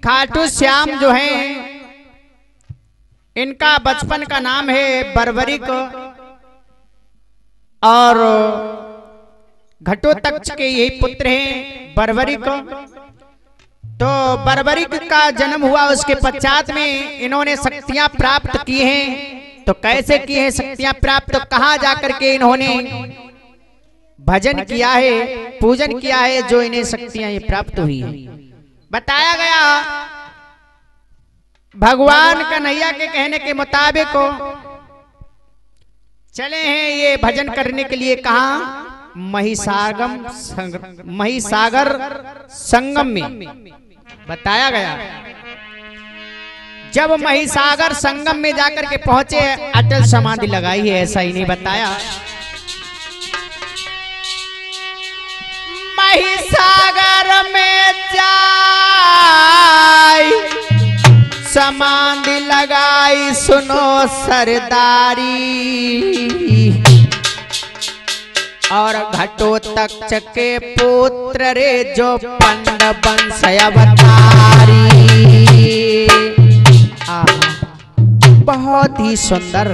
खाटू श्याम जो हैं इनका बचपन का नाम है बर्बरिक और घटोत्कच के यही पुत्र हैं बर्बरिक। तो बर्बरिक का जन्म हुआ, उसके पश्चात में इन्होंने शक्तियां प्राप्त की हैं। तो कैसे की है शक्तियां प्राप्त, तो कहां जाकर के इन्होंने भजन किया है, पूजन किया है, जो इन्हें शक्तियां ये प्राप्त हुई है। बताया गया भगवान कन्हैया के कहने के मुताबिक चले हैं ये भजन करने के लिए। कहा महिसागर संगम में। बताया गया जब महिसागर संगम में जाकर के पहुंचे अटल समाधि लगाई है, ऐसा ही नहीं बताया। महिसागर में जाई समाधि लगाई, सुनो सरदारी, और घटोत्कच के पुत्र रे जो पंड वंश अवतारी। बहुत ही सुंदर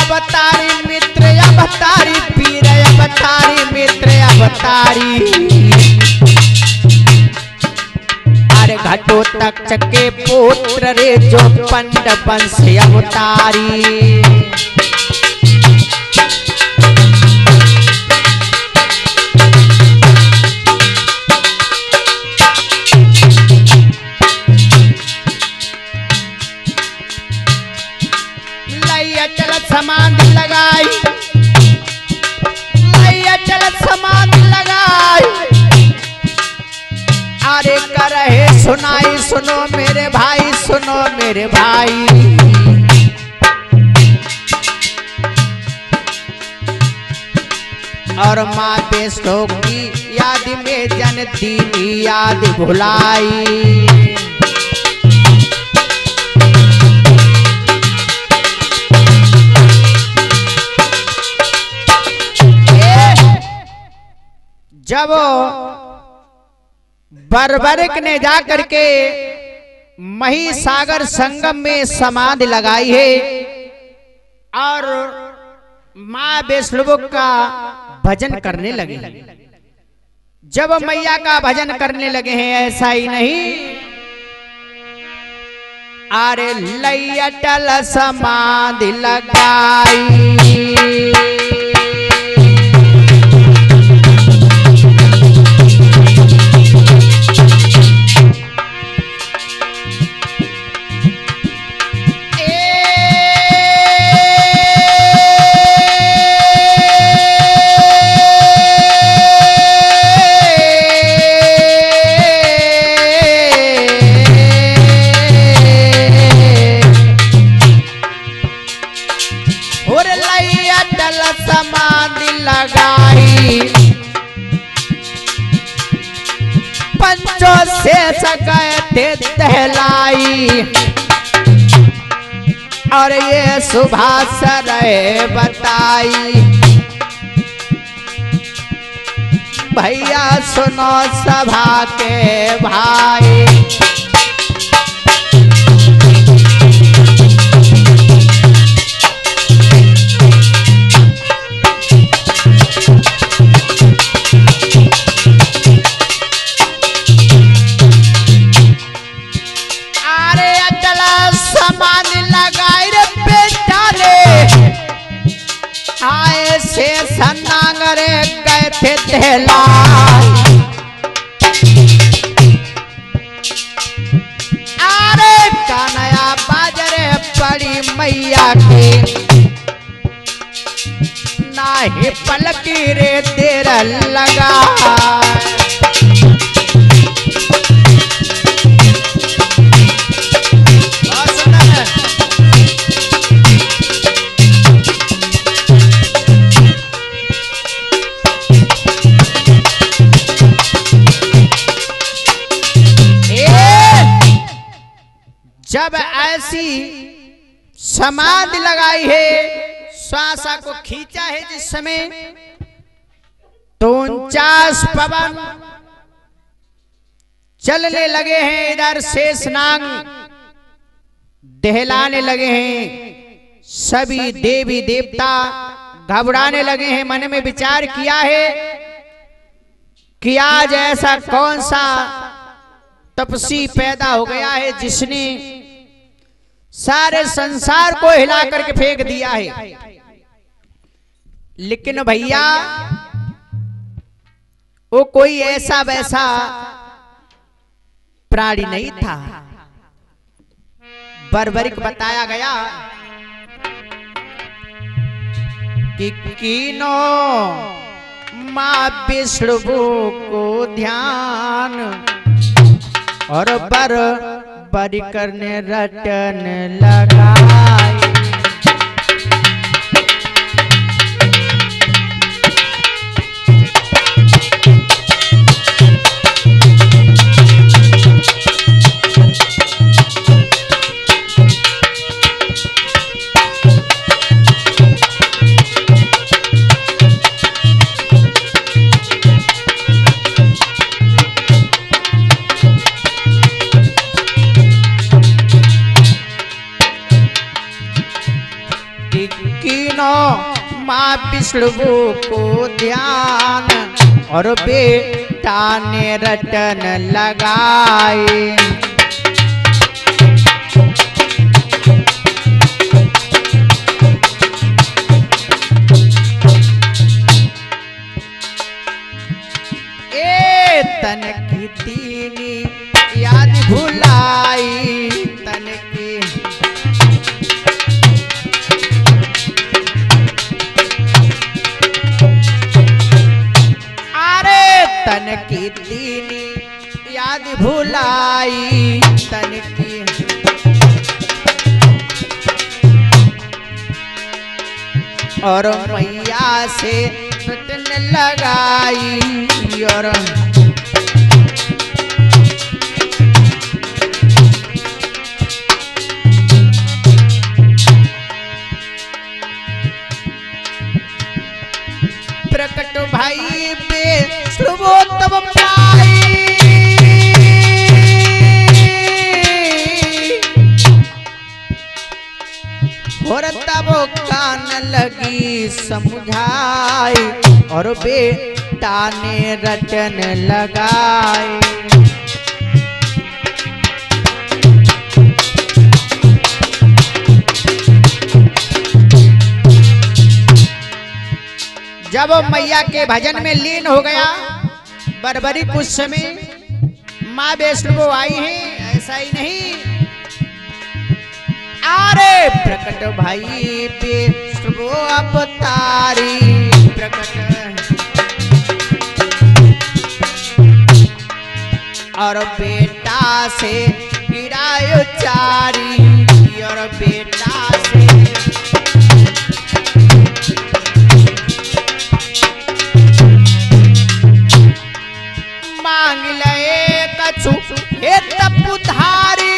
अवतारी मित्र अवतारी पीर अवतारी मित्र अवतारी। अरे घटोत्कच के पुत्र रे जो पंड वंश अवतारी। समाधि लगाई, चल समाधि लगाई, अरे करहे सुनाई, सुनो मेरे भाई, सुनो मेरे भाई। और माँ वैष्णो की याद में जन दीनी याद भुलाई। जब बर्बरिक ने जाकर के महिसागर संगम में समाधि लगाई है और माँ वैष्णो का भजन करने लगे। जब मैया का भजन करने लगे हैं, ऐसा ही नहीं, अरे लैयटल समाधि लगाई। समाधि लगाई पंचों से गए थे टहलाई। और ये सुभाष रहे बताई, भैया सुनो सभा के भाई। आए से सन्नांगरे गए थे टहलाई। अरे कानया बाजरे पड़ी मैया की, नाही पलकी रे देर लगा। Yeah! जब ऐसी समाधि लगाई है, श्वासा को खींचा है जिस समय, तो 49 पवन चलने लगे हैं, इधर शेषनाग दहलाने लगे हैं। सभी देवी देवता घबराने लगे हैं। मन में विचार किया है कि आज ऐसा कौन सा तपसी पैदा हो गया है जिसने सारे संसार को हिला करके फेंक दिया है। लेकिन भैया वो कोई ऐसा वैसा प्राणी नहीं था। बर्बरिक बताया गया कि कीनो मां विष्णु को ध्यान और बर्बरी करने रटन लगाई। मां विष्णु को ध्यान और बेटा ने रटन लगाए। ए तन की तीनी याद भुलाई, तन की तन की तीनी याद भुलाई, तन की और मैया से रटन लगाई। और प्रकट भाई पे तब पाई, और तब कान लगी समझाई और बेटा ने रटन लगाई। जब मैया के भजन में लीन हो गया बर्बरी, कुछ समय माँ वैष्णो आई है, ऐसा ही नहीं। अरे प्रकट भाई वैष्णो अवतारी, प्रकट और बेटा से गिरायो चारी, और बेटा से मांग ले कछु हे तपुधारी,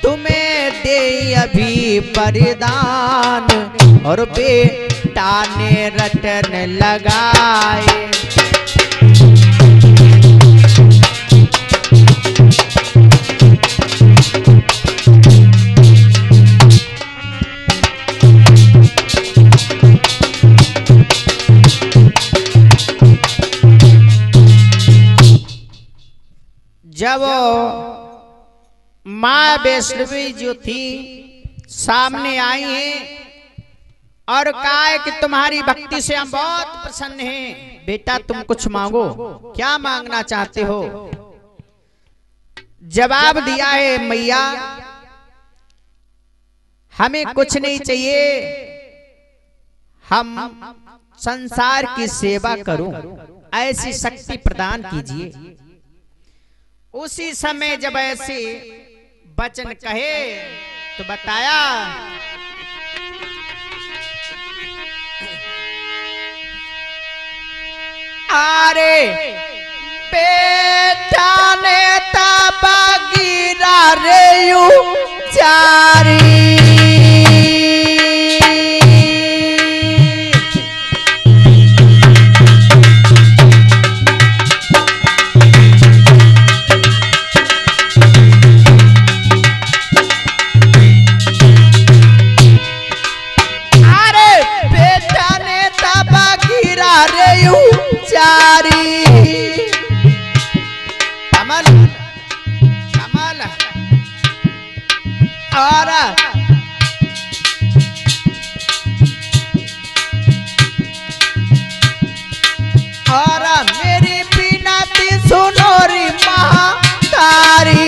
तुम्हें दे अभी वरदान और बेटा ने रटन लगाए। जब माँ वैष्णवी जो थी सामने आई है और कहा है कि तुम्हारी भक्ति से हम बहुत प्रसन्न हैं, बेटा तुम कुछ मांगो, क्या मांगना चाहते हो? जवाब दिया है मैया हमें कुछ नहीं चाहिए, हम संसार की सेवा करूं, ऐसी शक्ति प्रदान कीजिए। उसी समय जब ऐसे वचन कहे तो बताया अरे बेटा यू चारी। कमल कमल और मेरी बिनती सुनो रे महातारी।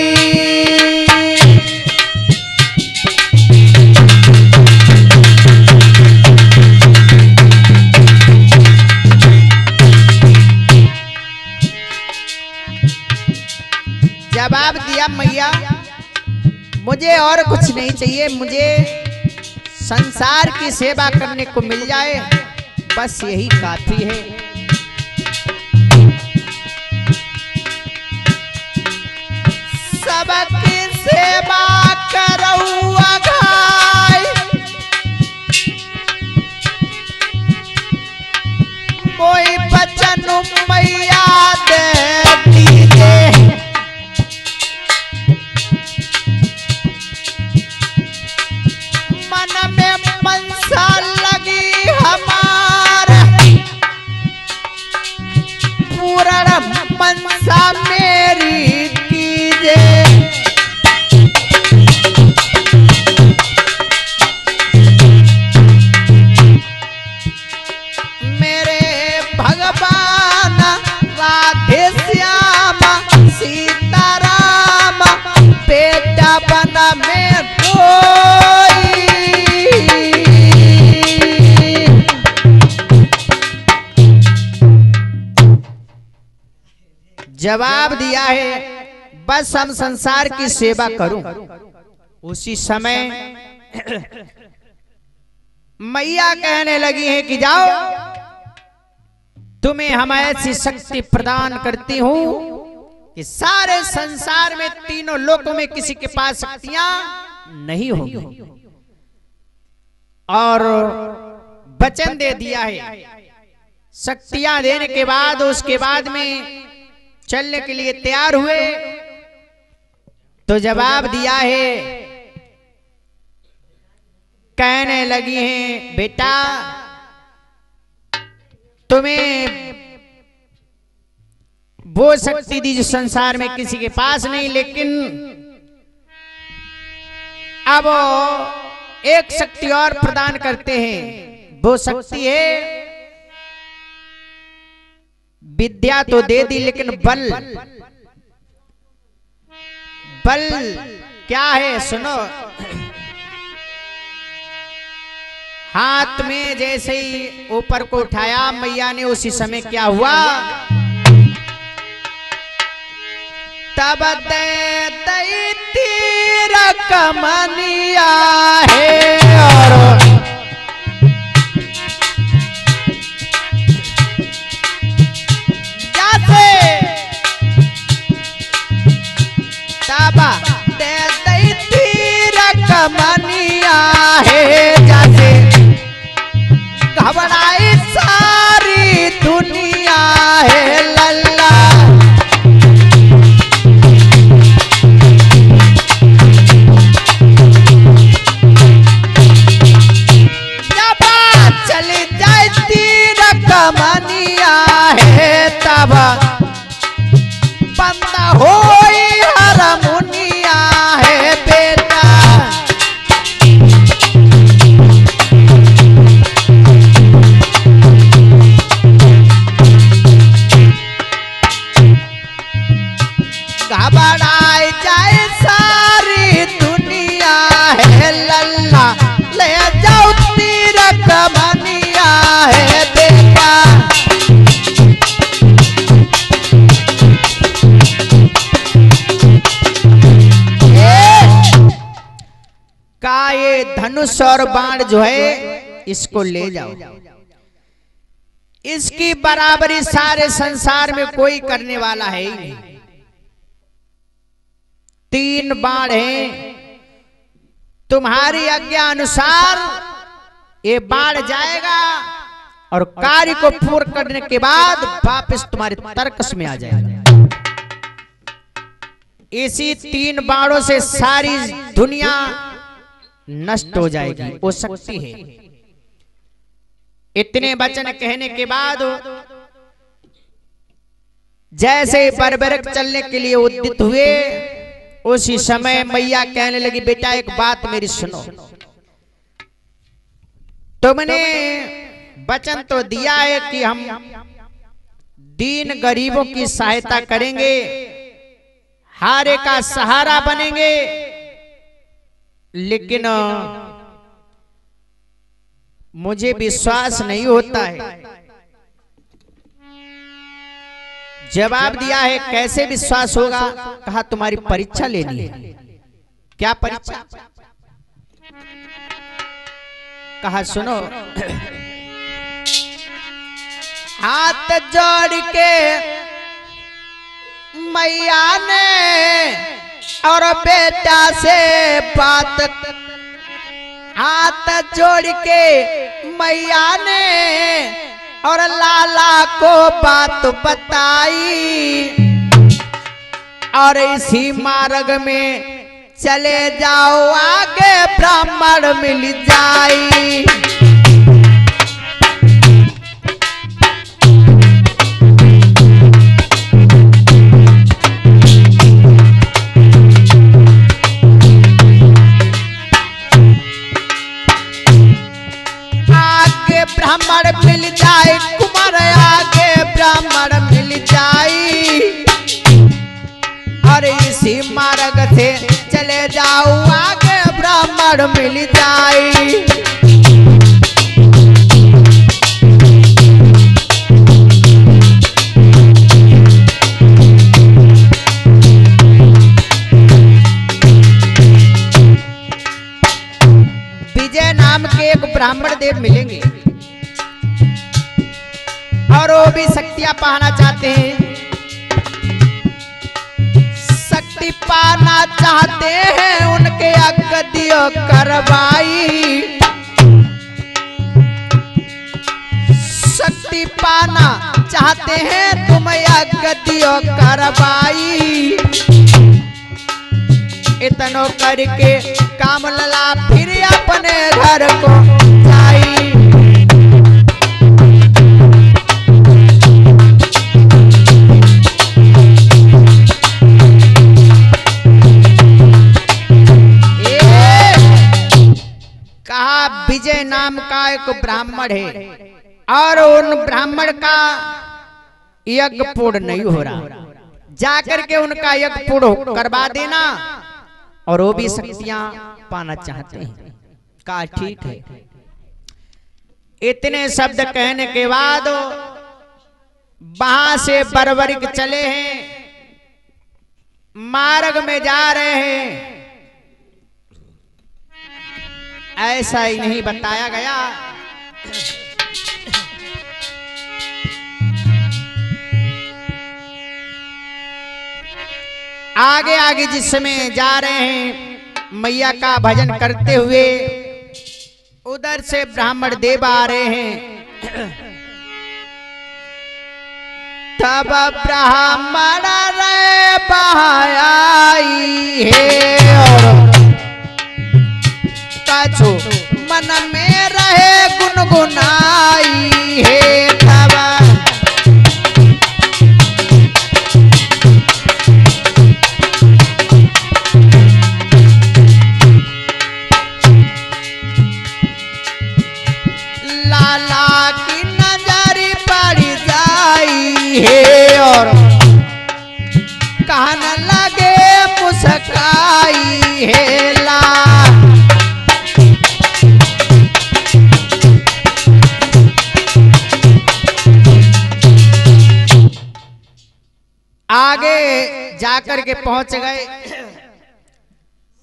जवाब दिया मैया मुझे और कुछ नहीं चाहिए, मुझे संसार की सेवा करने को मिल जाए बस यही काफी है। सबकी सेवा करूँगा गाय, कोई बचन मैया देती दे। मन में मनसा लगी हमारा, पूर्ण मनसा मेरी कीजे। मेरे भगवान राधे श्यामा सीताराम बेटा बना में कोई। जवाब दिया है बस हम संसार की सेवा करूं। उसी समय मैया कहने लगी है कि जाओ तुम्हें हम ऐसी शक्ति प्रदान करती हूं कि सारे संसार में तीनों लोकों में किसी के पास शक्तियां नहीं होंगी। और वचन दे दिया है, शक्तियां देने के बाद उसके बाद में चलने के लिए तैयार हुए तो जवाब दिया है, कहने लगी हैं बेटा तुम्हें वो शक्ति दी जो संसार में किसी के पास नहीं, लेकिन अब एक शक्ति और प्रदान करते हैं। वो शक्ति है विद्या तो दे दी लेकिन बल, बल क्या है सुनो। हाथ में जैसे ही ऊपर को उठाया मैया ने उसी समय क्या हुआ, तब दे तीर कमनिया है और कमनिया है जैसे घबराई सारी दुनिया है लल्ला। जब चली जाए तीर कमनिया है तब बंदा हो हरमुनिया है बेटा। घबराई जाए सारी दुनिया है लल्ला, ले जाओ तीर कमनिया है बेटा। का ये धनुष और बाण जो है इसको ले जाओ, इसकी बराबरी सारे संसार में कोई करने वाला है ही नहीं। 3 बाण हैं, तुम्हारी आज्ञा अनुसार ये बाण जाएगा और कार्य को पूर्ण करने के बाद वापस तुम्हारे तर्कस में आ जाएगा। इसी 3 बाणों से सारी दुनिया नष्ट हो जाएगी, वो शक्ति है। इतने वचन कहने के बाद जैसे बर्बरक चलने के लिए उद्यत हुए, उसी समय मैया कहने लगी, बेटा एक बात मेरी सुनो, तुमने वचन तो दिया है कि हम दीन गरीबों की सहायता करेंगे, हारे का सहारा बनेंगे, लेकिन मुझे विश्वास नहीं होता है। जवाब दिया है, कैसे विश्वास होगा? कहा तुम्हारी परीक्षा लेनी है। क्या परीक्षा? कहा सुनो, हाथ जोड़ के मैया ने और बेटा से बात, हाथ जोड़ के मैया ने और लाला को बात बताई, और इसी मार्ग में चले जाओ, आगे ब्राह्मण मिल जाई। ब्राह्मण मिल जाए कुमार, आगे ब्राह्मण मिल जाए, और इसी मार्ग से चले जाओ, आगे ब्राह्मण मिल जाए। विजय नाम के एक ब्राह्मण देव मिलेंगे और वो भी शक्तियां पाना चाहते हैं, शक्ति पाना चाहते हैं, उनके अगदियों करवाई, शक्ति पाना चाहते हैं तुम अगदियों करवाई। इतनो करके काम लला फिर अपने घर को जाई। विजय नाम का एक ब्राह्मण है और उन ब्राह्मण का यज्ञ पूर्ण नहीं हो रहा, जाकर के उनका यज्ञ पूर्ण करवा देना, और वो भी शक्तियां पाना चाहते हैं। कहा ठीक है। इतने शब्द कहने के बाद वहां से बर्बरिक चले हैं, मार्ग में जा रहे हैं। ऐसा ही नहीं बताया गया, आगे आगे जिस समय जा रहे हैं मैया का भजन करते हुए, उधर से ब्राह्मण देव आ रहे हैं। तब ब्राह्मण रे बहाई है और कछु मन में रहे गुनगुनाई है। तब लाला की नजरी पड़ जाई है और कहने लगे मुस्काई है। ला आगे जाकर के पहुंच गए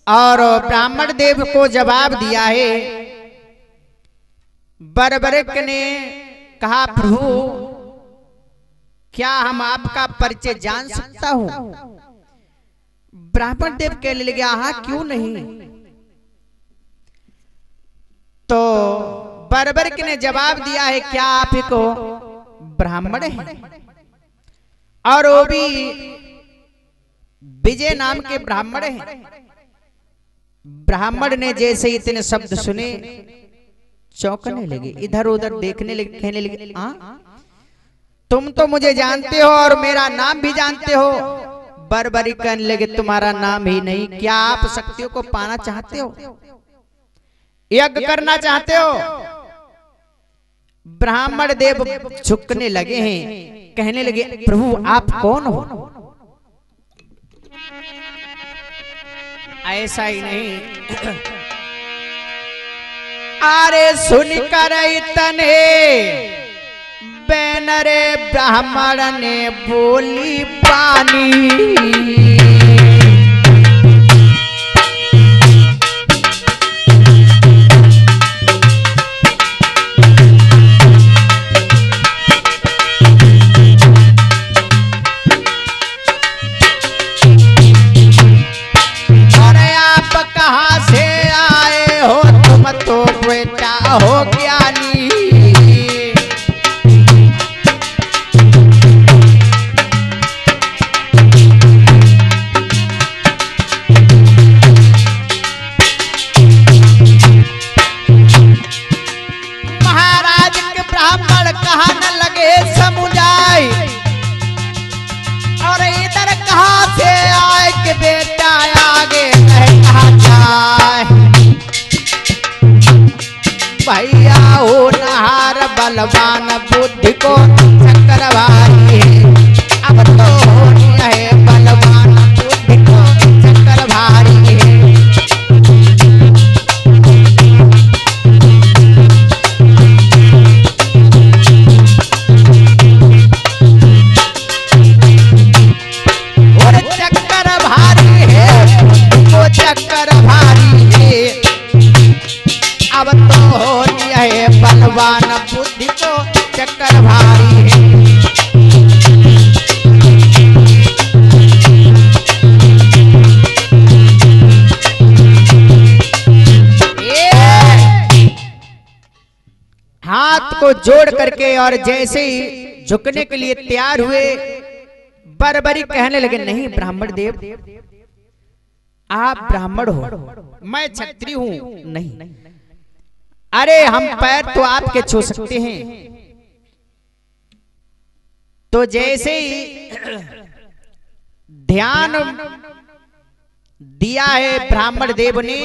और ब्राह्मण देव को जवाब दिया है। बर्बरिक ने कहा, प्रभु क्या हम आपका परिचय जान सकता हूं? ब्राह्मण देव कहने लगे हाँ क्यों नहीं। तो बर्बरिक ने जवाब दिया है क्या आप को ब्राह्मण है और वो भी विजय नाम के ब्राह्मण है। ब्राह्मण ने जैसे इतने शब्द सुने चौंकने लगे, इधर उधर देखने लगे, कहने लगे हाँ तुम तो मुझे जानते हो और मेरा नाम भी जानते हो। बर्बरिक कहने लगे तुम्हारा नाम ही नहीं, क्या आप शक्तियों को पाना चाहते हो, यज्ञ करना चाहते हो। ब्राह्मण देव झुकने लगे हैं, कहने लगे प्रभु आप कौन हो। ऐसा ही नहीं अरे सुनकर इतने बैनरे ब्राह्मण ने बोली पानी। हो ज्ञानी महाराज के ब्राह्मण कहा न लगे समुदाय और इधर कहां से आए कि बेटा आगे कहा जाए। भैया हो नहार बलवान बुद्धि को चक्कर भारी है, अब तो होनी है बलवान बुद्धि को चक्कर भारी है। और चक्कर भारी है बुद्धि को चक्कर भारी है, अब तो होनी है बलवान बुद्धि को चक्कर भारी है। हाथ को जोड़ करके और जैसे ही झुकने के लिए तैयार हुए बर्बरिक कहने लगे नहीं ब्राह्मण देव आप ब्राह्मण हो, मैं क्षत्रिय हूं। नहीं अरे हम पैर तो आपके छू सकते हैं। तो जैसे ही ध्यान दिया है ब्राह्मण देव ने